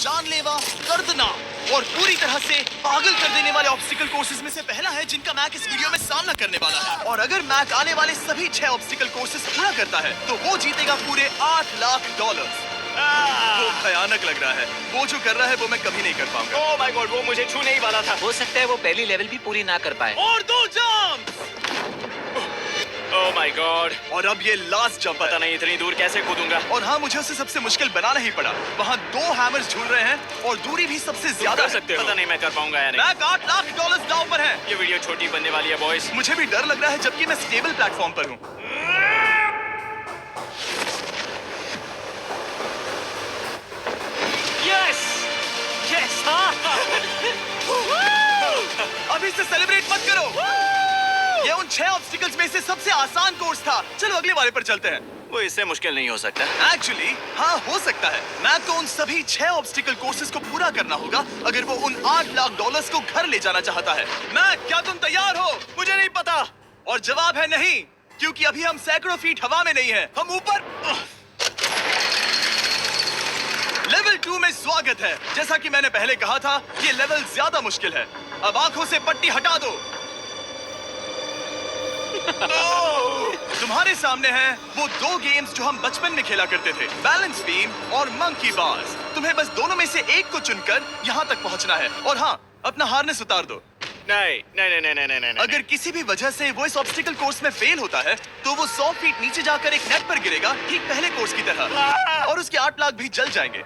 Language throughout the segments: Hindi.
जानलेवा, दर्दनाक और पूरी तरह से पागल कर देने वाले ऑब्स्टिकल कोर्सेज में से पहला है जिनका मैक इस वीडियो में सामना करने वाला है। और अगर मैक आने वाले सभी 6 ऑब्स्टिकल कोर्सेज पूरा करता है तो वो जीतेगा पूरे $8 लाख। वो भयानक लग रहा है। वो जो कर रहा है वो मैं कभी नहीं कर पाऊंगा। ओह माय गॉड, वो मुझे छूने ही वाला था। हो सकता है वो पहली लेवल भी पूरी ना कर पाए। और 2 जंप। ओह माय गॉड, और अब ये लास्ट जंप पता नहीं इतनी दूर कैसे कूदूंगा। और हाँ, मुझे उसे सबसे मुश्किल बनाना ही पड़ा। वहाँ 2 हैमर्स झूल रहे हैं और दूरी भी सबसे ज्यादा कर है। सकते हो। पता नहीं मैं कर पाऊंगा या नहीं। मैक $8 लाख दांव पर है। ये वीडियो छोटी बनने वाली है बॉयज। मुझे भी डर लग रहा है जबकि मैं स्टेबल प्लेटफॉर्म पर हूँ। यस यस, अभी से सेलिब्रेट मत करो। ये उन 6 ऑब्स्टिकल्स में से सबसे आसान कोर्स था। चलो अगले वाले पर चलते हैं। वो इससे मुश्किल नहीं हो सकता। एक्चुअली हाँ, हो सकता है। मैक को उन सभी 6 ऑब्स्टिकल कोर्सेज को पूरा करना होगा अगर वो उन $8 लाख को घर ले जाना चाहता है। मैक, क्या तुम तैयार हो? मुझे नहीं पता। और जवाब है नहीं, क्योंकि अभी हम सैकड़ों फीट हवा में नहीं है, हम ऊपर। लेवल 2 में स्वागत है। जैसा कि मैंने पहले कहा था, ये लेवल ज्यादा मुश्किल है। अब आंखों से पट्टी हटा दो। तुम्हारे सामने हैं वो 2 गेम्स जो हम बचपन में खेला करते थे, बैलेंस बीम और मंकी बार्स। तुम्हें बस दोनों में से एक को चुनकर यहाँ तक पहुँचना है। और हाँ, अपना हार्नेस उतार दो। नहीं नहीं नहीं नहीं नहीं नहीं। अगर किसी भी वजह से वो इस ऑब्स्टिकल कोर्स में फेल होता है तो वो 100 फीट नीचे जाकर एक नेट पर गिरेगा, ठीक पहले कोर्स की तरह, और उसके 8 लाख भी जल जाएंगे।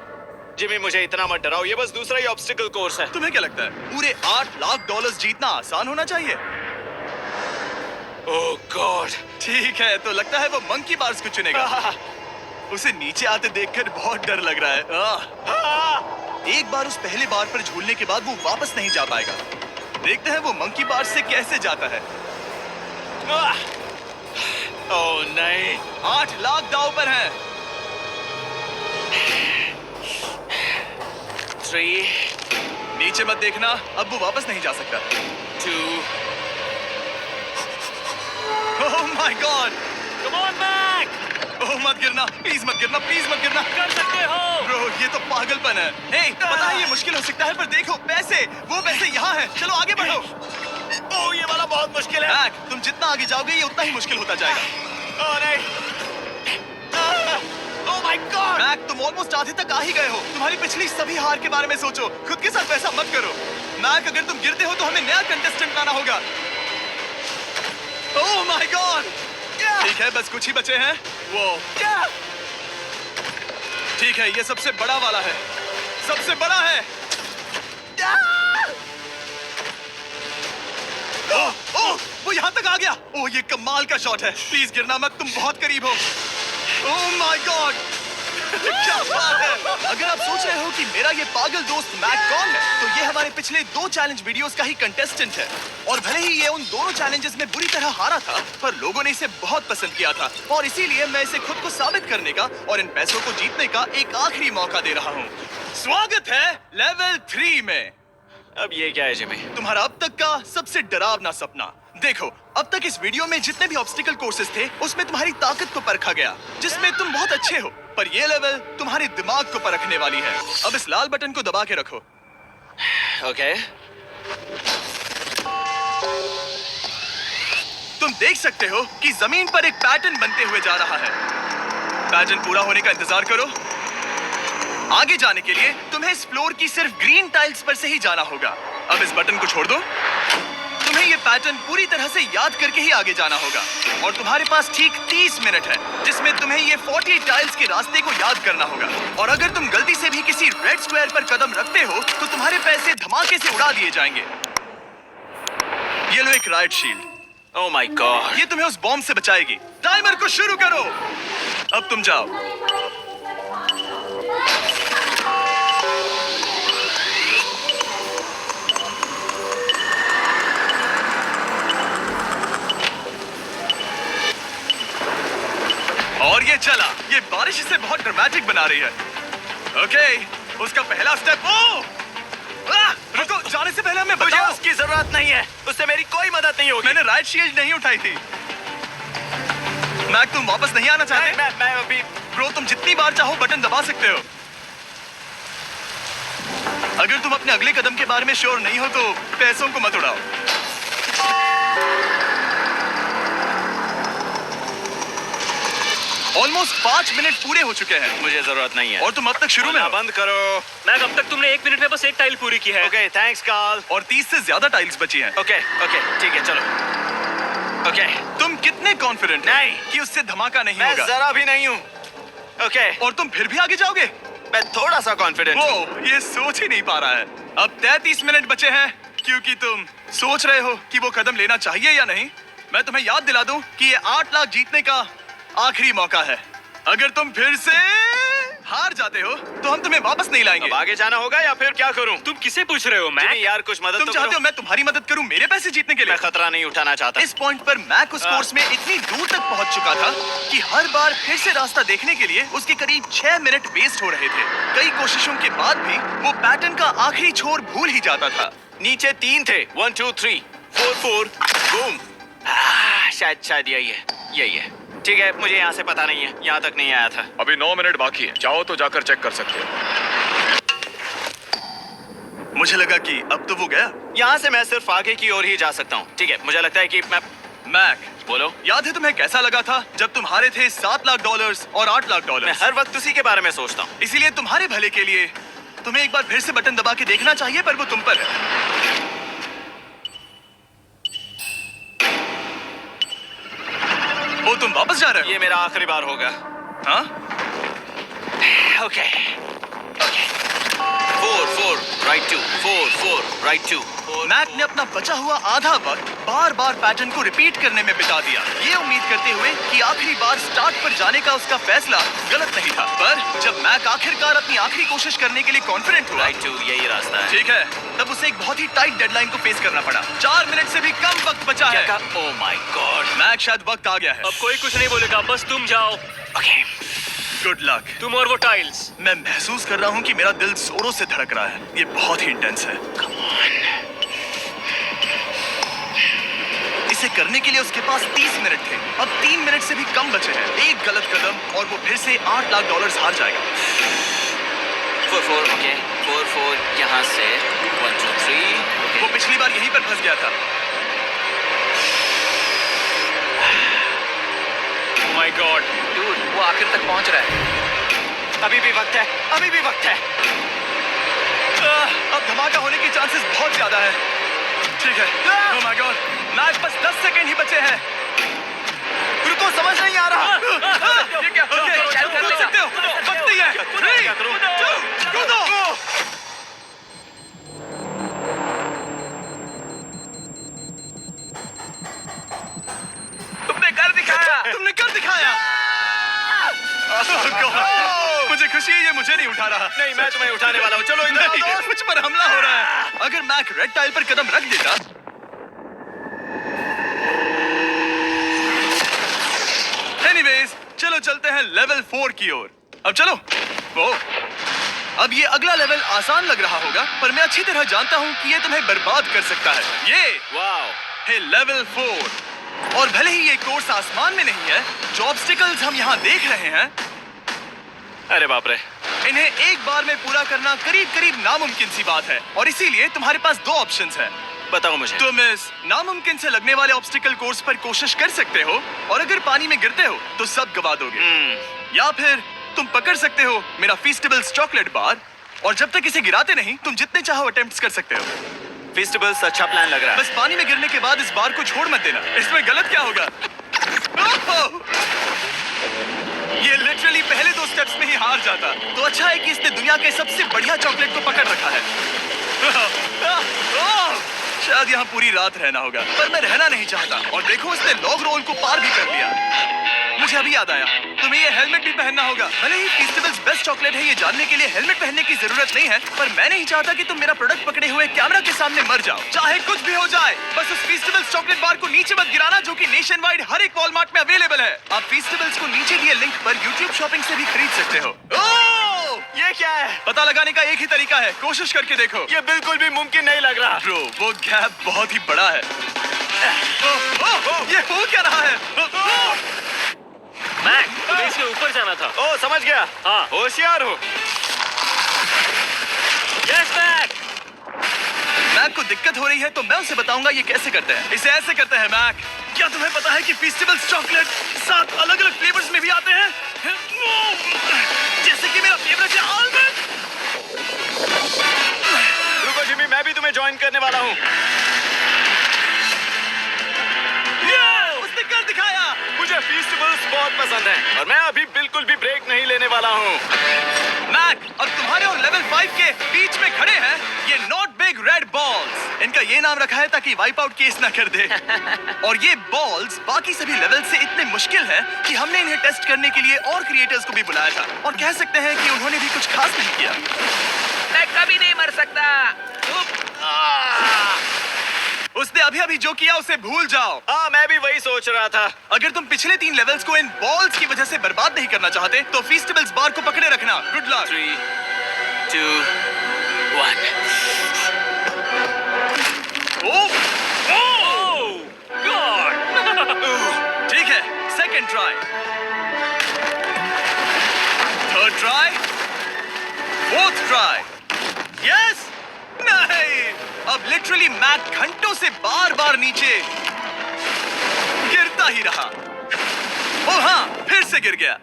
जिमी, मुझे इतना मत डराओ, ये बस दूसरा ही ऑब्स्टिकल कोर्स है। तुम्हें क्या लगता है पूरे $8 लाख जीतना आसान होना चाहिए? ओह गॉड। ठीक है, तो लगता है वो मंकी बार्स को चुनेगा। उसे नीचे आते देखकर बहुत डर लग रहा है। एक बार उस पहले बार पर झूलने के बाद वो वापस नहीं जा पाएगा। देखते हैं वो मंकी बार्स से कैसे जाता है। ओह नहीं, 8 लाख दांव पर है। 3 नीचे मत देखना, अब वो वापस नहीं जा सकता। 2 oh my god. Come on Mac. Oh मत गिरना, प्लीज मत गिरना, प्लीज मत गिरना। कर सकते हो। ब्रो, ये तो पागलपन है। हे, पता है ये मुश्किल हो सकता है, पर देखो पैसे, वो पैसे यहाँ हैं। चलो आगे बढ़ो। ओह, ये वाला बहुत मुश्किल है। मैक, तुम जितना आगे जाओगे ये उतना ही मुश्किल होता जाएगा। ओह नहीं। ओह माय गॉड। मैक, तुम ऑलमोस्ट आधे तक आ ही गए हो। तुम्हारी पिछली सभी हार के बारे में सोचो, खुद के साथ वैसा मत करो। मैक, अगर तुम गिरते हो तो हमें नया कंटेस्टेंट लाना होगा। ओह माय गॉड। ठीक है, बस कुछ ही बचे हैं। वो ठीक है, ये सबसे बड़ा वाला है, सबसे बड़ा है। ओह ओह, वो यहाँ तक आ गया। ओह, ये कमाल का शॉट है। प्लीज गिरना मत, तुम बहुत करीब हो। ओह माय गॉड, क्या बात है। अगर आप सोच रहे हो कि मेरा ये पागल दोस्त मैक कौन है, तो ये हमारे पिछले 2 चैलेंज वीडियोस का ही कंटेस्टेंट है। और भले ही ये उन दोनों चैलेंजेस में बुरी तरह हारा था, पर लोगों ने इसे बहुत पसंद किया था और इसीलिए मैं इसे खुद को साबित करने का और इन पैसों को जीतने का एक आखिरी मौका दे रहा हूँ। स्वागत है लेवल 3 में। अब ये क्या है जिमी? तुम्हारा अब तक का सबसे डरावना सपना। देखो, अब तक इस वीडियो में जितने भी ऑब्स्टिकल कोर्सेज थे उसमें तुम्हारी ताकत को परखा गया, जिसमें तुम बहुत अच्छे हो। पर ये लेवल तुम्हारे दिमाग को परखने वाली है। अब इस लाल बटन को दबा के रखो। ओके। तुम देख सकते हो कि जमीन पर एक पैटर्न बनते हुए जा रहा है। पैटर्न पूरा होने का इंतजार करो। आगे जाने के लिए तुम्हें इस फ्लोर की सिर्फ ग्रीन टाइल्स पर से ही जाना होगा। अब इस बटन को छोड़ दो। तुम्हें ये पैटर्न पूरी तरह से याद करके ही आगे जाना होगा और तुम्हारे पास ठीक 30 मिनट है जिसमें तुम्हें ये 40 टाइल्स के रास्ते को याद करना होगा। और अगर तुम गलती से भी किसी रेड स्क्वायर पर कदम रखते हो तो तुम्हारे पैसे धमाके से उड़ा दिए जाएंगे। ये लो एक right shield. Oh my God. ये तुम्हें उस बॉम्ब से बचाएगी। टाइमर को शुरू करो। अब तुम जाओ। और ये चला। ये बारिश इसे बहुत ड्रामेटिक बना रही है। ओके, उसका पहला स्टेप। रुको, जाने से पहले हमें मुझे बताओ। उसकी जरूरत नहीं है, उससे मेरी कोई मदद नहीं होगी। मैंने राइट शील्ड नहीं उठाई थी। मैक, तुम वापस नहीं आना चाहते? मैं अभी। ब्रो, तुम जितनी बार चाहो बटन दबा सकते हो। अगर तुम अपने अगले कदम के बारे में श्योर नहीं हो तो पैसों को मत उड़ाओ। ऑलमोस्ट 5 मिनट पूरे हो चुके हैं मुझे जरूरत नहीं है। और तुम अब तक शुरू में हो। बंद करो। मैक, अब तक तुमने 1 मिनट में बस एक टाइल पूरी की है। Okay, thanks Carl. और 30 से ज्यादा टाइल्स बची हैं। ओके, ठीक है, चलो। ओके, तुम कितने कॉन्फिडेंट नहीं। कि उससे धमाका नहीं मैं होगा? जरा भी नहीं हूँ। ओके, और तुम फिर भी आगे जाओगे? मैं थोड़ा सा कॉन्फिडेंट हूँ। वो ये सोच ही नहीं पा रहा है। अब 33 मिनट बचे हैं क्योंकि तुम सोच रहे हो कि वो कदम लेना चाहिए या नहीं। मैं तुम्हें याद दिला दूं कि ये 8 लाख जीतने का आखिरी मौका है। अगर तुम फिर से हार जाते हो तो हम तुम्हें वापस नहीं लाएंगे। अब आगे जाना होगा या फिर क्या करूं? तुम किसे पूछ रहे हो मैक? जिमी यार, कुछ मदद तुम तो चाहते करो। हो मैं तुम्हारी मदद करूं मेरे पैसे जीतने के लिए? मैं खतरा नहीं उठाना चाहता। इस पॉइंट पर मैक उस कोर्स में इतनी दूर तक पहुंच चुका था कि हर बार फिर से रास्ता देखने के लिए उसके करीब 6 मिनट वेस्ट हो रहे थे। कई कोशिशों के बाद भी वो पैटर्न का आखिरी छोर भूल ही जाता था। नीचे 3 थे। 1 2 3 4 4 बूम। शायद यही है। ठीक है, मुझे यहाँ से पता नहीं है, यहाँ तक नहीं आया था। अभी 9 मिनट बाकी है, चाहो तो जाकर चेक कर सकते हो। मुझे लगा कि अब तो वो गया। यहाँ से मैं सिर्फ आगे की ओर ही जा सकता हूँ। ठीक है, मुझे लगता है कि मैं मैक, बोलो। याद है तुम्हें कैसा लगा था जब तुम हारे थे $7 लाख और $8 लाख? मैं हर वक्त उसी के बारे में सोचता हूँ। इसीलिए तुम्हारे भले के लिए तुम्हें एक बार फिर से बटन दबा के देखना चाहिए, पर वो तुम पर है। वो तुम वापस जा रहे हो? ये मेरा आखिरी बार होगा। हाँ? Okay 4 4 right 2 4 4 right 2। मैक ने अपना बचा हुआ आधा वक्त बार बार पैटर्न को रिपीट करने में बिता दिया, ये उम्मीद करते हुए कि आखिरी बार स्टार्ट पर जाने का उसका फैसला गलत नहीं था। पर जब मैक आखिरकार अपनी आखिरी कोशिश करने के लिए कॉन्फिडेंट हुआ, राइट 2 यही रास्ता है। ठीक है, तब उसे एक बहुत ही टाइट डेडलाइन को फेस करना पड़ा। 4 मिनट से भी कम वक्त बचा है। ओह माय गॉड। मैक, शायद वक्त आ गया है। अब कोई कुछ नहीं बोलेगा, बस तुम जाओ। Okay, good luck. तुम और वो टाइल्स। मैं महसूस कर रहा हूँ कि मेरा दिल जोरों से धड़क रहा है। ये बहुत ही इंटेंस है। इसे करने के लिए उसके पास 30 मिनट थे। अब 3 मिनट से भी कम बचे हैं। एक गलत कदम और वो फिर से $8 लाख हार जाएगा। 4 4 ओके 4 4 यहाँ से 1 2 3। वो पिछली बार यहीं पर फंस गया था। माय गॉड, डूड, वो आखिर तक पहुंच रहा है। अभी भी वक्त है, अभी भी वक्त है। अब धमाका होने के चांसेस बहुत ज्यादा है। ठीक है। ओह माय गॉड, मैच बस 10 सेकंड ही बचे हैं। रुको, समझ नहीं आ रहा। ये क्या? ओके, चालू कर कर लेगा। सकते हो। वक्त नहीं है। 3 2 कूदो। तुमने कर दिखाया। तुमने कर दिखाया। Oh God, मुझे खुशी है ये मुझे नहीं उठा रहा। नहीं, मैं तुम्हें उठाने वाला हूँ। चलो इधर आओ नहीं, दोस्त। मुझ पर हमला हो रहा है। अगर मैक रेड टाइल पर कदम रख देता। एनीवेज, चलो चलते हैं लेवल 4 की ओर। अब चलो। वो अब ये अगला लेवल आसान लग रहा होगा, पर मैं अच्छी तरह जानता हूँ कि ये तुम्हें बर्बाद कर सकता है। ये वाओ, है लेवल 4। और भले ही ये कोर्स आसमान में नहीं है, जो ऑब्स्टिकल्स हम यहाँ देख रहे हैं, अरे बाप रे। इन्हें एक बार में पूरा करना करीब करीब नामुमकिन सी बात है। और इसीलिए तुम्हारे पास 2 ऑप्शंस हैं। बताओ मुझे। तुम इस नामुमकिन से लगने वाले ऑब्स्टिकल कोर्स पर कोशिश कर सकते हो, और अगर पानी में गिरते हो तो सब गवा दोगे। या फिर तुम पकड़ सकते हो मेरा फीस्टेबल्स चॉकलेट बार, और जब तक इसे गिराते नहीं तुम जितने चाहो अटेम्प्ट्स कर सकते हो। फेस्टिवल्स अच्छा प्लान लग रहा है। बस पानी में गिरने के बाद इस बार को छोड़ मत देना। इसमें गलत क्या होगा? ओह! ये लिटरली पहले 2 स्टेप्स में ही हार जाता। तो अच्छा है कि इसने दुनिया के सबसे बढ़िया चॉकलेट को पकड़ रखा है। ओह! शायद यहाँ पूरी रात रहना होगा, पर मैं रहना नहीं चाहता। और देखो, इसने लॉग रोल को पार भी कर लिया। मुझे अभी याद आया, तुम्हें ये हेलमेट भी पहनना होगा। भले ही फेस्टिवल्स बेस्ट चॉकलेट है, ये जानने के लिए हेलमेट पहनने की जरूरत नहीं है, पर मैं नहीं चाहता कि तुम मेरा प्रोडक्ट पकड़े हुए कैमरा के सामने मर जाओ। चाहे कुछ भी हो जाए, बस उस फेस्टिवल्स चॉकलेट बार को नीचे मत गिराना, जो कि नेशन वाइड हर एक वॉलमार्ट में अवेलेबल है। आप फेस्टिवल्स को नीचे दिए लिंक पर YouTube शॉपिंग से भी खरीद सकते हो। ओह! ये क्या है? पता लगाने का एक ही तरीका है, कोशिश करके देखो। ये बिल्कुल भी मुमकिन नहीं लग रहा। ब्रो, वो गैप बहुत ही बड़ा है। ये हो क्या रहा है? मैक, तुम्हें इसके ऊपर जाना था। ओ, समझ गया। हाँ। होशियार हो। Yes Mac. को दिक्कत हो रही है तो मैं उसे बताऊंगा ये कैसे करते हैं। इसे ऐसे करते हैं मैक। क्या तुम्हें पता है कि फेस्टिवल्स चॉकलेट 7 अलग-अलग फ्लेवर्स में भी आते हैं? जैसे कि मेरा फेवरेट है आलमंड। रुको जिमी, मैं भी तुम्हें ज्वाइन करने वाला हूँ। उसने कर दिखाया। मुझे फेस्टिवल्स बहुत पसंद हैं और मैं अभी बिल्कुल भी ब्रेक नहीं लेने वाला हूँ। मैक, अब तुम्हारे और लेवल 5 के बीच में खड़े हैं ये नॉट बिग रेड बॉल्स। इनका ये नाम रखा है ताकि वाइप आउट केस ना कर दे। और ये बॉल्स बाकी सभी लेवल से इतने मुश्किल हैं कि हमने इन्हें टेस्ट करने के लिए और क्रिएटर्स को भी बुलाया था और कह सकते हैं कि उन्होंने भी कुछ खास नहीं किया। मैं कभी नहीं मर सकता। उसने अभी जो किया उसे भूल जाओ। हाँ, मैं भी वही सोच रहा था। अगर तुम पिछले 3 लेवल्स को इन बॉल्स की वजह से बर्बाद नहीं करना चाहते तो फेस्टिवल्स बार को पकड़े रखना। Good luck. 3, 2, 1। ठीक है, second try, third try, fourth try. Yes, नहीं, अब लिटरली मैक घंटों से बार नीचे गिरता ही रहा। ओ हाँ, फिर से गिर गया।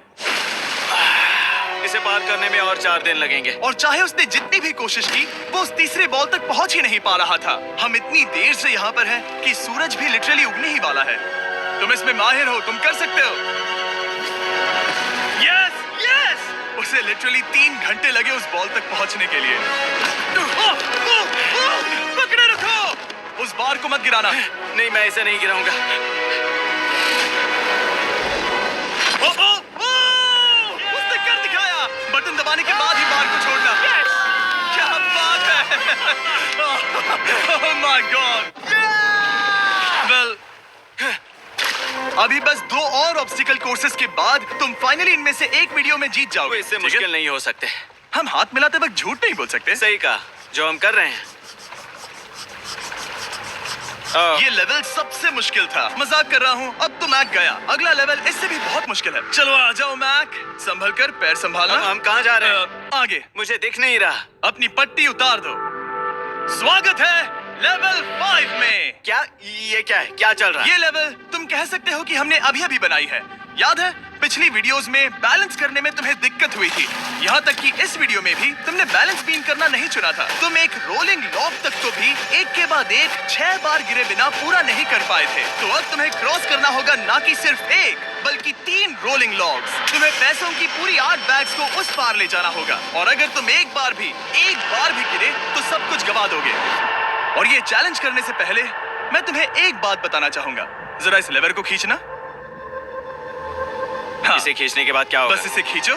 इसे पार करने में और 4 दिन लगेंगे। और चाहे उसने जितनी भी कोशिश की वो उस तीसरे बॉल तक पहुंच ही नहीं पा रहा था। हम इतनी देर से यहाँ पर हैं कि सूरज भी लिटरली उगने ही वाला है। तुम इसमें माहिर हो, तुम कर सकते हो। यस यस, उसे लिटरली 3 घंटे लगे उस बॉल तक पहुंचने के लिए। पकड़े रखो, उस बार को मत गिराना। नहीं, मैं इसे नहीं गिराऊंगा। उसने कर दिखाया। बटन दबाने के बाद ही बार को छोड़ना। क्या बात है। Oh my God. Well, अभी बस 2 और ऑब्स्टिकल कोर्सेस के बाद तुम फाइनली इनमें से एक वीडियो में जीत वो जाओगे। इससे ठीक है? मुश्किल नहीं हो सकते। हम हाथ मिलाते वक्त झूठ नहीं बोल सकते। सही कहा, जो हम कर रहे हैं। ये लेवल सबसे मुश्किल था। मजाक कर रहा हूँ। अब तो मैक गया। अगला लेवल इससे भी बहुत मुश्किल है। चलो आ जाओ मैक, संभल कर, पैर संभालना। हम कहाँ जा रहे हैं? आगे। मुझे दिख नहीं रहा। अपनी पट्टी उतार दो। स्वागत है लेवल 5 में। क्या ये क्या है? क्या चल रहा है? ये लेवल तुम कह सकते हो कि हमने अभी बनाई है। याद है पिछली वीडियोस में बैलेंस करने में तुम्हें दिक्कत हुई थी। यहाँ तक कि इस वीडियो में भी तुमने बैलेंस बीम करना नहीं चुना था। तुम एक रोलिंग लॉग तक तो भी एक के बाद एक 6 बार गिरे बिना पूरा नहीं कर पाए थे। तो अब तुम्हें क्रॉस करना होगा ना कि सिर्फ एक बल्कि 3 रोलिंग लॉग्स। तुम्हें पैसों की पूरी 8 बैग्स को उस पार ले जाना होगा और अगर तुम एक बार भी गिरे तो सब कुछ गवा दोगे। और ये चैलेंज करने से पहले मैं तुम्हें एक बात बताना चाहूंगा। जरा इस लेवर को खींचना। हाँ, इसे खींचने के बाद क्या होगा? बस इसे खींचो।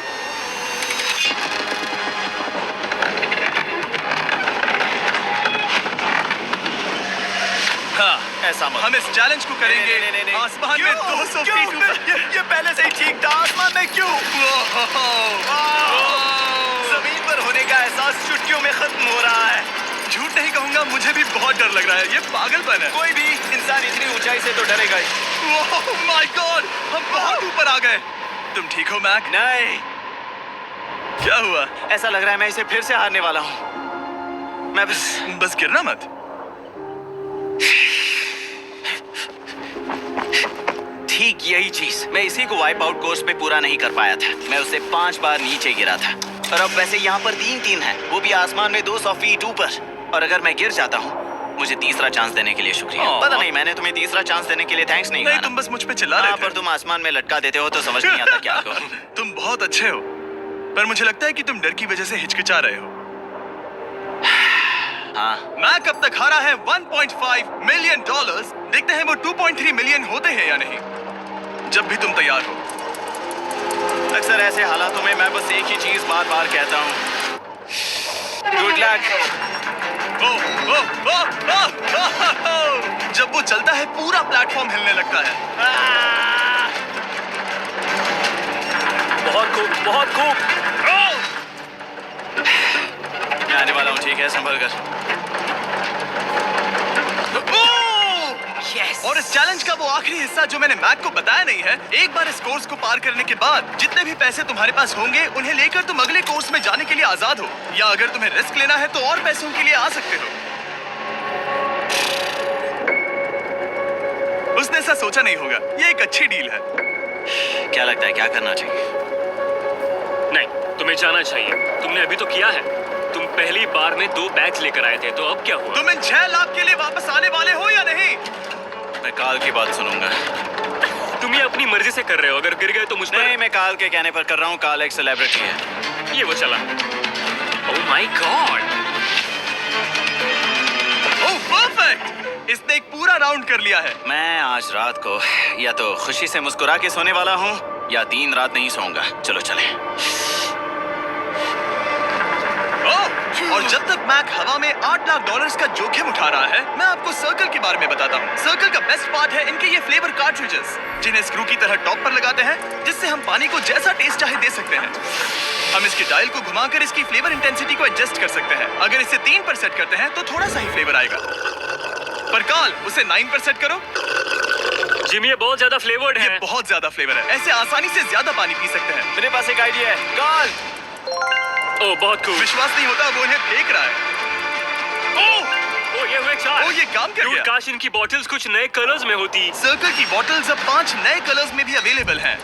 हाँ, ऐसा मत। हम इस चैलेंज को करेंगे नहीं। आसमान में 200 फीट ऊपर। ये पहले से ही ठीक था। आसमान में क्यों? जमीन पर होने का एहसास चुटकियों में खत्म हो रहा है। झूठ नहीं कहूंगा, मुझे भी बहुत डर लग रहा है। ये पागलपन है। कोई भी इंसान इतनी ऊंचाई से तो डरेगा ही। ओह माय गॉड, हम बहुत ऊपर आ गए। तुम ठीक हो मैक? नहीं, क्या हुआ? ऐसा लग रहा है मैं इसे फिर से हारने वाला हूँ। मैं बस गिरना मत। ठीक यही चीज मैं इसी को वाइप आउट कोर्स पे पूरा नहीं कर पाया था। मैं उससे 5 बार नीचे गिरा था और अब वैसे यहाँ पर 3 है, वो भी आसमान में 200 फीट ऊपर। और अगर मैं गिर जाता हूँ, मुझे तीसरा चांस देने के लिए शुक्रिया। पता नहीं, मैंने तुम्हें तीसरा चांस देने के लिए थैंक्स नहीं कहा। तुम बस मुझ पे चिल्ला रहे थे। पर तुम आसमान में लटका देते हो तो समझ नहीं आता क्या करूं। तुम बहुत अच्छे हो, पर मुझे लगता है कि तुम डर की वजह से हिचकिचा रहे हो। हाँ, मैक अब तक हारा है $1.5 मिलियन। देखते हैं वो 2.3 मिलियन होते हैं या नहीं। जब भी तुम तैयार हो। अक्सर ऐसे हालातों में मैं बस एक ही चीज बार कहता हूँ, गुड लक। जब वो चलता है पूरा प्लेटफॉर्म हिलने लगता है। बहुत खूब, बहुत खूब। मैं आने वाला हूँ, ठीक है? संभल कर। Yes. और इस चैलेंज का वो आखिरी हिस्सा जो मैंने मैक को बताया नहीं है, एक बार इस कोर्स को पार करने के बाद जितने भी पैसे तुम्हारे पास होंगे उन्हें लेकर तुम अगले कोर्स में जाने के लिए आजाद हो, या अगर तुम्हें रिस्क लेना है तो और पैसों के लिए आ सकते हो। उसने ऐसा सोचा नहीं होगा। ये एक अच्छी डील है। क्या लगता है क्या करना चाहिए? नहीं, तुम्हें जाना चाहिए। तुमने अभी तो किया है। तुम पहली बार में 2 बैग्स लेकर आए थे, तो अब क्या हुआ? तुम इन 6 लाख के लिए वापस आने वाले हो या नहीं? मैं काल की बात सुनूंगा। तुम ये अपनी मर्जी से कर रहे हो। अगर गिर गए तो मुझ पर नहीं, मैं काल के कहने पर कर रहा हूँ। काल एक सेलिब्रिटी है। ये वो चला। ओह माय गॉड। Oh perfect! इसने एक पूरा राउंड कर लिया है। मैं आज रात को या तो खुशी से मुस्कुरा के सोने वाला हूँ या दिन रात नहीं सोऊंगा। चलो चले। और जब तक मैक हवा में $8 लाख का जोखिम उठा रहा है, मैं आपको सर्कल के बारे में बताता हूँ। सर्कल का बेस्ट पार्ट है इनके ये फ्लेवर कार्ट्रिजेस, जिन्हें स्क्रू की तरह टॉप पर लगाते हैं, जिससे हम पानी को जैसा टेस्ट चाहे दे सकते हैं। हम इसके डायल को घुमाकर इसकी फ्लेवर इंटेंसिटी को एडजस्ट कर सकते हैं। अगर इसे 3 पर सेट करते हैं तो थोड़ा सा ही फ्लेवर आएगा, पर काल उसे 9 पर सेट करो। जिमी, ये बहुत ज्यादा फ्लेवर्ड ये है। बहुत ज्यादा फ्लेवर है। ऐसे आसानी से ज्यादा पानी पी सकते हैं। मेरे पास एक आइडिया है। काल, ओह बहुत कूल। विश्वास नहीं होता, वो उन्हें फेंक रहा है। ओह ये हुए 4। ओह, ये काम कर Dude, गया। काश इनकी बॉटल्स कुछ नए कलर्स में होती। सर्कल की बॉटल्स अब 5 नए कलर्स में भी अवेलेबल हैं।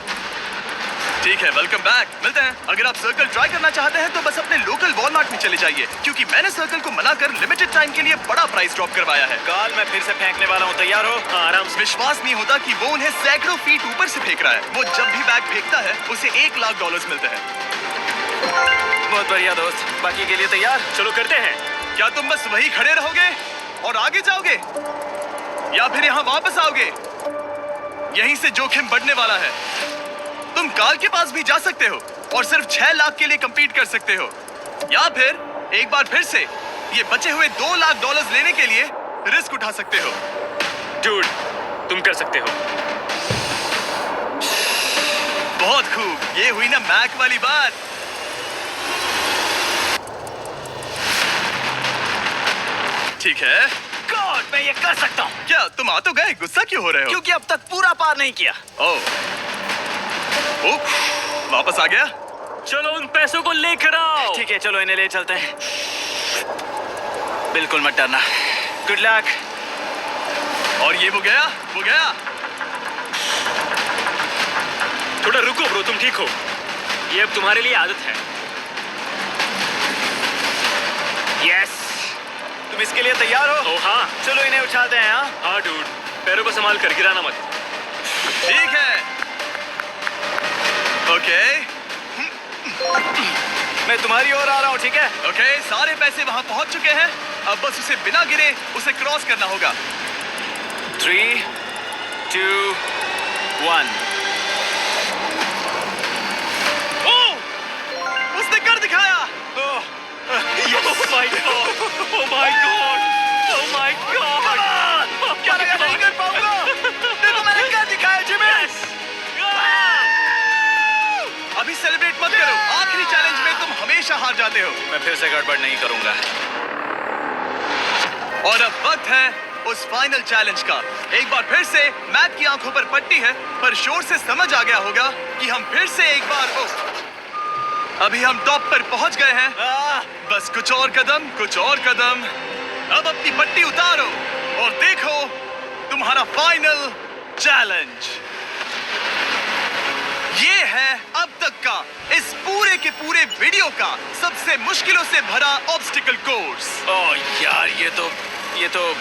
ठीक है, वेलकम बैक। मिलते हैं। अगर आप सर्कल ट्राई करना चाहते हैं तो बस अपने लोकल वॉलमार्ट में चले जाइए, क्योंकि मैंने सर्कल को मना कर लिमिटेड टाइम के लिए बड़ा प्राइस ड्रॉप करवाया है। काल, मैं फिर से फेंकने वाला हूँ। तैयार हो? हाँ, आराम से। विश्वास नहीं होता कि वो उन्हें सैकड़ों फीट ऊपर से फेंक रहा है। वो जब भी बैग फेंकता है उसे $1 लाख मिलते हैं। बहुत बढ़िया दोस्त। बाकी के लिए तैयार? चलो करते हैं। क्या तुम बस वही खड़े रहोगे और आगे जाओगे, या फिर यहाँ वापस आओगे? यहीं से जोखिम बढ़ने वाला है। तुम काल के पास भी जा सकते हो और सिर्फ 6 लाख के लिए compete कर सकते हो, या फिर एक बार फिर से ये बचे हुए $2 लाख लेने के लिए रिस्क उठा सकते हो। Dude, तुम कर सकते हो। बहुत खूब। ये हुई ना मैक वाली बात। ठीक है। गॉड, मैं ये कर सकता हूँ। क्या तुम आ तो गए, गुस्सा क्यों हो रहे हो? क्योंकि अब तक पूरा पार नहीं किया। ओह, वापस आ गया। चलो उन पैसों को लेकर आओ। ठीक है, चलो इन्हें ले चलते हैं। बिल्कुल मत डरना। Good luck. और ये वो गया। थोड़ा रुको ब्रो, तुम ठीक हो? ये अब तुम्हारे लिए आदत है। यस। तुम इसके लिए तैयार हो? ओह हाँ। चलो इन्हें उछालते हैं। हाँ, हाँ डूड, पैरों को संभाल कर, गिराना मत। ठीक है। ओके मैं तुम्हारी ओर आ रहा हूँ। ठीक है? ओके, सारे पैसे वहां पहुंच चुके हैं। अब बस उसे बिना गिरे उसे क्रॉस करना होगा। 3, 2, 1। उसने कर दिखाया। Oh my god! Oh my god! Oh my god! क्या लगा नहीं कर पाऊंगा? देखो मैंने कर दिखाया जिमी। Yes! अभी सेलिब्रेट मत करो। आखिरी चैलेंज में तुम हमेशा हार जाते हो। मैं फिर से गड़बड़ नहीं करूंगा। और अब वक्त है उस फाइनल चैलेंज का। एक बार फिर से मैक की आंखों पर पट्टी है, पर शोर से समझ आ गया होगा कि हम फिर से एक बार अभी हम टॉप पर पहुंच गए हैं। बस कुछ और कदम। अब अपनी पट्टी उतारो और देखो तुम्हारा फाइनल चैलेंज। ये है अब तक का इस पूरे के पूरे वीडियो का सबसे मुश्किलों से भरा ऑब्स्टिकल कोर्स। ओह यार, ये तो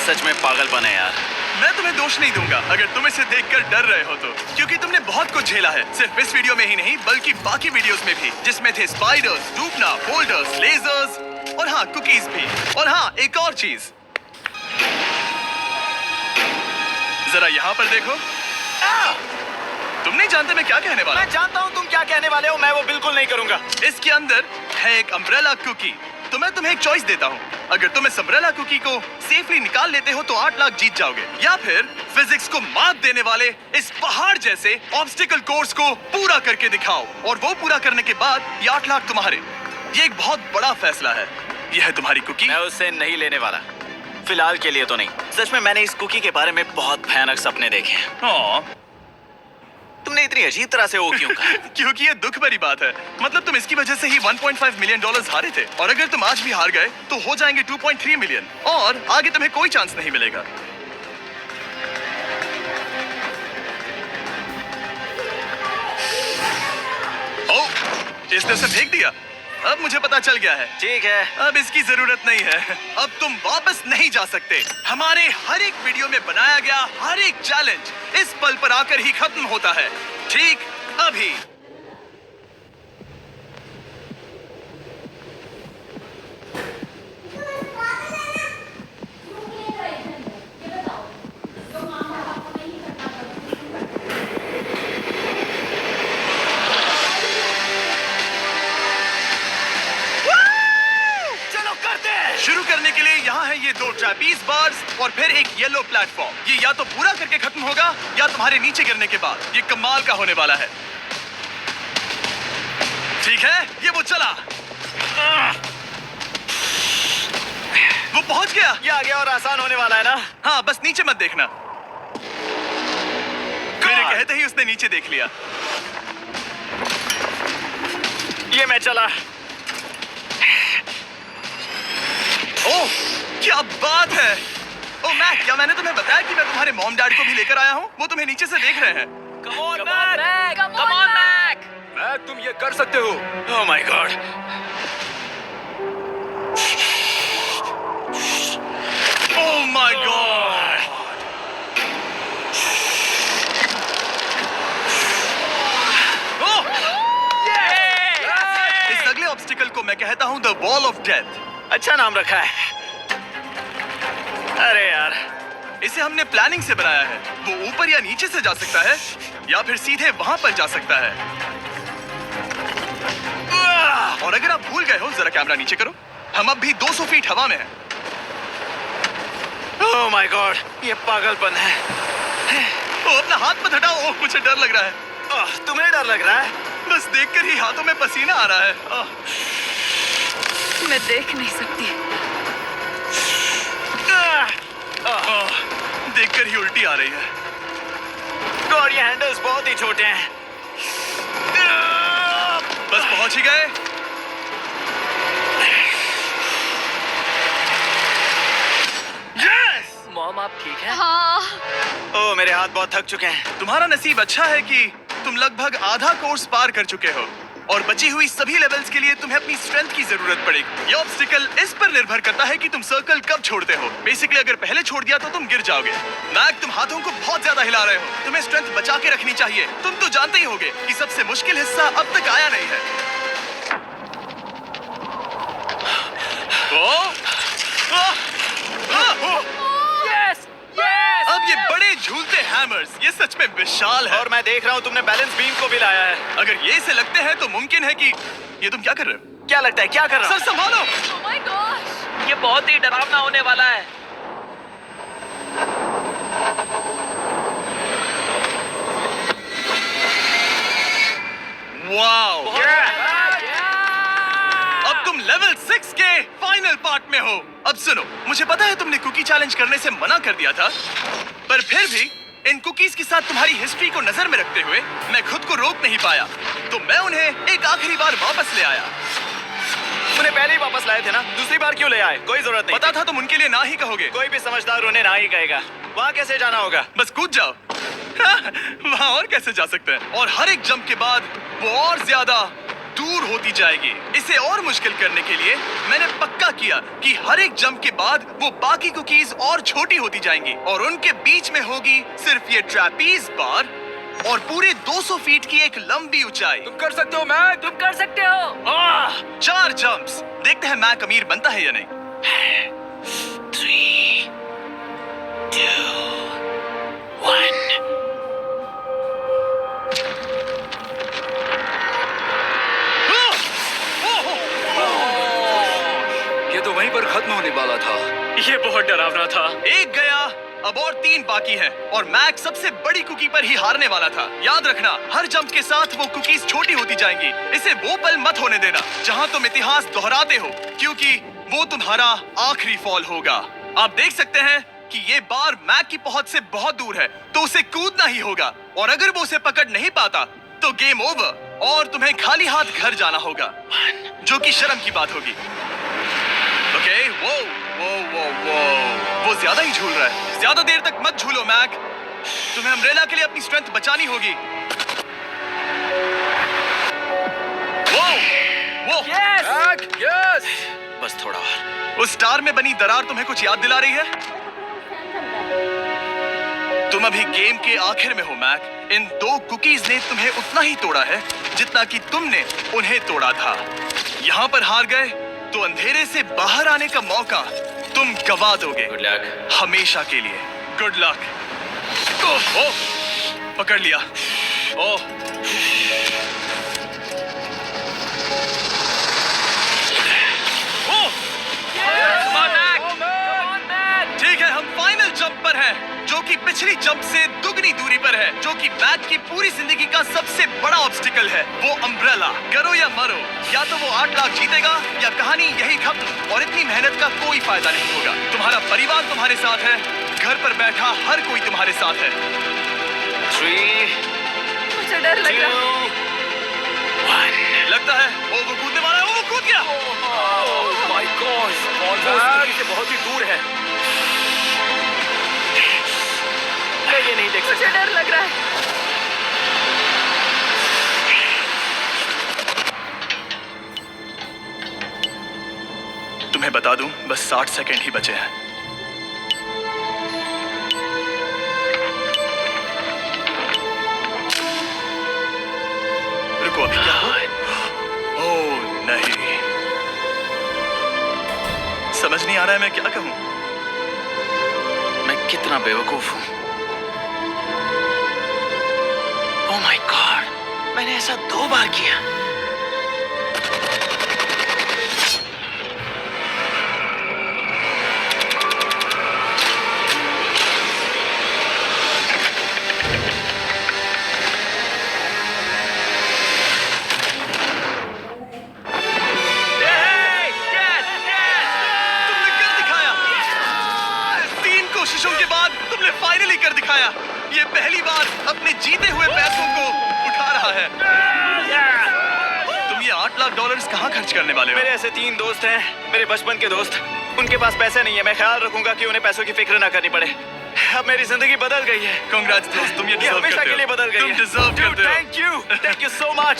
सच में पागलपन है यार। मैं तुम्हें दोष नहीं दूंगा अगर तुम इसे देखकर डर रहे हो तो, क्योंकि तुमने बहुत कुछ झेला है, सिर्फ इस वीडियो में ही नहीं बल्कि बाकी वीडियोस में भी, जिसमें थे स्पाइडर्स, डूबना, बोल्डर्स, लेजर्स और हाँ कुकीज भी। और हाँ, एक और चीज, जरा यहाँ पर देखो। तुम नहीं जानते मैं क्या कहने वाला हूँ। मैं जानता हूँ तुम क्या कहने वाले हो। मैं वो बिल्कुल नहीं करूंगा। इसके अंदर है एक अम्ब्रेला कुकी। तो मैं तुम्हें एक चॉइस देता हूँ। अगर तुम इस अम्ब्रेला कुकी को सेफली निकाल लेते हो तो 8 लाख जीत जाओगे, या फिर फिजिक्स को मात देने वाले इस पहाड़ जैसे ऑब्स्टिकल कोर्स को पूरा करके दिखाओ, और वो पूरा करने के बाद ये 8 लाख तुम्हारे। ये एक बहुत बड़ा फैसला है। यह है तुम्हारी कुकी। मैं उससे नहीं लेने वाला, फिलहाल के लिए तो नहीं। सच में मैंने इस कुकी के बारे में बहुत भयानक सपने देखे हैं। हाँ, तुमने इतनी अजीब तरह से वो क्यों कहा? क्योंकि ये दुख भरी बात है। मतलब तुम इसकी वजह से ही $1.5 मिलियन हारे थे, और अगर तुम आज भी हार गए तो हो जाएंगे 2.3 मिलियन, और आगे तुम्हें कोई चांस नहीं मिलेगा। ओह, इसने उसे फेंक दिया। अब मुझे पता चल गया है। ठीक है। अब इसकी जरूरत नहीं है। अब तुम वापस नहीं जा सकते। हमारे हर एक वीडियो में बनाया गया हर एक चैलेंज इस पल पर आकर ही खत्म होता है। ठीक अभी। शुरू करने के लिए यहाँ है ये 2 ट्रैपीज बार्स और फिर एक येलो प्लेटफॉर्म। ये या तो पूरा करके खत्म होगा या तुम्हारे नीचे गिरने के बाद। ये कमाल का होने वाला है। ठीक है, ये वो चला। वो पहुंच गया। ये आगे और आसान होने वाला है ना? हाँ, बस नीचे मत देखना। मेरे कहते ही उसने नीचे देख लिया। ये मैं चला। ओह, क्या बात है। ओह मैक, क्या मैंने तुम्हें बताया कि मैं तुम्हारे मॉम डैड को भी लेकर आया हूँ? वो तुम्हें नीचे से देख रहे हैं। Come on Mac, come on Mac. Mac, तुम ये कर सकते हो। Oh my God. Oh my God. इस अगले ऑब्स्टिकल को मैं कहता हूँ द वॉल ऑफ डेथ। अच्छा नाम रखा है। अरे यार, इसे हमने प्लानिंग से बनाया है। वो ऊपर या नीचे से जा सकता है या फिर सीधे वहां पर जा सकता है। और अगर आप भूल गए हो, जरा कैमरा नीचे करो। हम अब भी 200 फीट हवा में हैं। ओह माय गॉड, ये पागलपन है। ओ, अपना हाथ मत हटाओ। ओह, मुझे डर लग रहा है। तुम्हें डर लग रहा है? बस देखकर ही हाथों में पसीना आ रहा है। मैं देख नहीं सकती। देखकर ही उल्टी आ रही है। और ये हैंडल्स बहुत ही छोटे हैं। बस पहुंच ही गए। यस! मॉम, आप ठीक हैं? हाँ। ओह, मेरे हाथ बहुत थक चुके हैं। तुम्हारा नसीब अच्छा है कि तुम लगभग आधा कोर्स पार कर चुके हो और बची हुई सभी लेवल्स के लिए तुम्हें अपनी स्ट्रेंथ की जरूरत पड़ेगी। ये ऑब्स्टिकल इस पर निर्भर करता है कि तुम सर्कल कब छोड़ते हो। बेसिकली अगर पहले छोड़ दिया तो तुम गिर जाओगे। मैक, तुम हाथों को बहुत ज्यादा हिला रहे हो। तुम्हें स्ट्रेंथ बचा के रखनी चाहिए। तुम तो जानते ही होगे कि सबसे मुश्किल हिस्सा अब तक आया नहीं है। Yes, yes. अब ये बड़े झूलते हैमर्स, ये सच में विशाल है। और मैं देख रहा हूँ तुमने बैलेंस बीम को भी लाया है। अगर ये इसे लगते हैं तो मुमकिन है कि ये तुम क्या कर रहे हो? क्या लगता है, क्या कर रहा सर हूँ? संभालो। Oh my gosh! ये बहुत ही डरावना होने वाला है। वाओ! Yeah! अब तुम लेवल 6 के फाइनल पार्ट में हो। अब सुनो, मुझे पता है तुमने कुकी चैलेंज करने से मना कर दिया था, पर फिर भी इन कुकीज के साथ तुम्हारी हिस्ट्री को नजर में रखते हुए मैं खुद को रोक नहीं पाया, तो मैं उन्हें एक आखिरी बार वापस ले आया। उन्हें पहले ही वापस लाए थे ना, दूसरी बार क्यों ले आए? कोई जरूरत नहीं। पता था तुम उनके लिए ना ही कहोगे। कोई भी समझदार उन्हें ना ही कहेगा। वहाँ कैसे जाना होगा? बस कूद जाओ। वहाँ और कैसे जा सकते हैं? और हर एक जंप के बाद वो और ज्यादा दूर होती जाएगी। इसे और मुश्किल करने के लिए मैंने पक्का किया कि हर एक जंप के बाद वो बाकी कुकीज और छोटी होती जाएंगी और उनके बीच में होगी सिर्फ ये ट्रैपीज बार और पूरे 200 फीट की एक लंबी ऊंचाई। तुम कर सकते हो मैक। तुम कर सकते हो। 4 जंप्स। देखते हैं मैक अमीर बनता है या नहीं। 3, 2, 1। ये तो वहीं पर खत्म होने वाला था। ये बहुत डरावना था। एक गया, अब और 3 बाकी हैं और मैक सबसे बड़ी कुकी पर ही हारने वाला था। याद रखना, हर जंप के साथ वो कुकीज छोटी होती जाएंगी। इसे वो पल मत होने देना जहां तुम इतिहास दोहराते हो, क्योंकि वो तुम्हारा आखिरी फॉल होगा। आप देख सकते हैं कि ये बार मैक की पहुंच से बहुत दूर है, तो उसे कूदना ही होगा और अगर वो उसे पकड़ नहीं पाता तो गेम ओवर और तुम्हें खाली हाथ घर जाना होगा, जो कि शर्म की बात होगी। ओके, वो ज्यादा ही झूल रहा है। ज्यादा देर तक मत झूलो मैक, तुम्हें अम्ब्रेला के लिए अपनी स्ट्रेंथ बचानी होगी। वो यस। बस थोड़ा और। उस स्टार में बनी दरार तुम्हें कुछ याद दिला रही है? तुम अभी गेम के आखिर में हो मैक। इन 2 कुकीज ने तुम्हें उतना ही तोड़ा है जितना कि तुमने उन्हें तोड़ा था। यहाँ पर हार गए तो अंधेरे से बाहर आने का मौका तुम गवा दोगे। Good luck. हमेशा के लिए। Good luck. ओह, पकड़ लिया। ओह, ठीक है, हम फाइनल जंप पर हैं, जो कि पिछली जंप से दुगनी दूरी पर है, जो कि मैक की पूरी जिंदगी का सबसे बड़ा ऑब्स्टिकल है, वो अम्ब्रेला। करो या मरो, या तो वो 8 लाख जीतेगा या कहानी यही खत्म और इतनी मेहनत का कोई फायदा नहीं होगा। तुम्हारा परिवार तुम्हारे साथ है, घर पर बैठा हर कोई तुम्हारे साथ है। 3, मुझे डर लग रहा है। 2, 1। लगता है वो कूदने वाला है। वो कूद गया। माय गॉड, ऑलमोस्ट से बहुत ही दूर है। मैं ये नहीं देख मुझे डर लग रहा है। तुम्हें बता दूं, बस 60 सेकंड ही बचे हैं। रुको, अभी क्या हुआ? ओह नहीं, समझ नहीं आ रहा है मैं क्या कहूं। मैं कितना बेवकूफ हूँ। ओह माय गॉड, मैंने ऐसा 2 बार किया। तुमने कर दिखाया। 3 कोशिशों के बाद तुमने फाइनली कर दिखाया। ये पहली बार अपने जीते हुए पैसों को उठा रहा है। तुम ये $8 लाख कहाँ खर्च करने वाले हो? मेरे ऐसे 3 दोस्त हैं, मेरे बचपन के दोस्त। उनके पास पैसे नहीं है। मैं ख्याल रखूंगा कि उन्हें पैसों की फिक्र ना करनी पड़े। अब मेरी जिंदगी बदल गई है। कांग्रेट्स दोस्त, तुम ये ये डिजर्व हमेशा करते के लिए हो। बदल गई तुम है। डिजर्व करते हो। Thank you so much.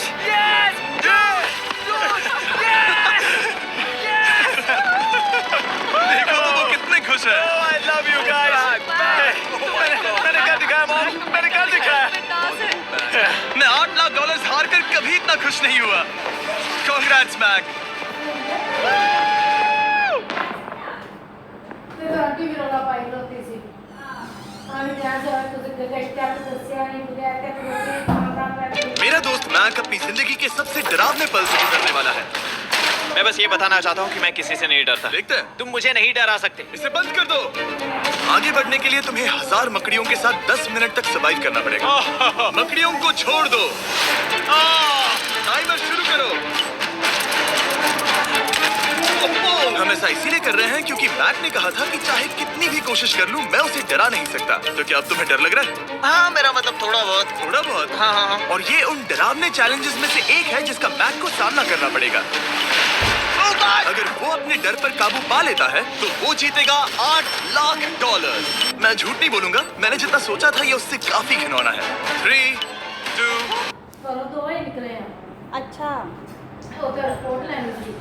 देखो तो वो कितने खुश है। I love you guys. मैंने कर दिखाया मॉम, मैंने कर दिखाया। नाज है। मैं $8 लाख हार कर कभी इतना खुश नहीं हुआ। Congrats Mac. घराटी विरोधा पाहिलं होती सी आणि त्याच्यावर तुझं गगट्यात तसे आणि तुझ्या त्या प्रोग्राम मेरा दोस्त मैक अपनी जिंदगी के सबसे डरावने पल से गुजरने वाला है। मैं बस ये बताना चाहता हूँ कि मैं किसी से नहीं डरता। देखते हैं। तुम मुझे नहीं डरा सकते। इसे बंद कर दो। आगे बढ़ने के लिए तुम्हें 1000 मकड़ियों के साथ 10 मिनट तक सर्वाइव करना पड़ेगा। मकड़ियों को छोड़ दो। टाइमर शुरू करो। हम ऐसा इसीलिए कर रहे हैं क्योंकि मैक ने कहा था कि चाहे कितनी भी कोशिश कर लूं, मैं उसे डरा नहीं सकता। तो क्या अब तुम्हें डर लग रहा है? हाँ, मेरा मतलब थोड़ा बहुत। थोड़ा बहुत? हाँ। और ये उन डरावने चैलेंजेस में से एक है जिसका मैक को सामना करना पड़ेगा। अगर वो अपने डर पर काबू पा लेता है तो वो जीतेगा $8 लाख। मैं झूठ नहीं बोलूंगा, मैंने जितना सोचा था ये उससे काफी घिनौना है। 3, 2 करो तो वही निकले हैं अच्छा वो तो रिपोर्ट लेनी थी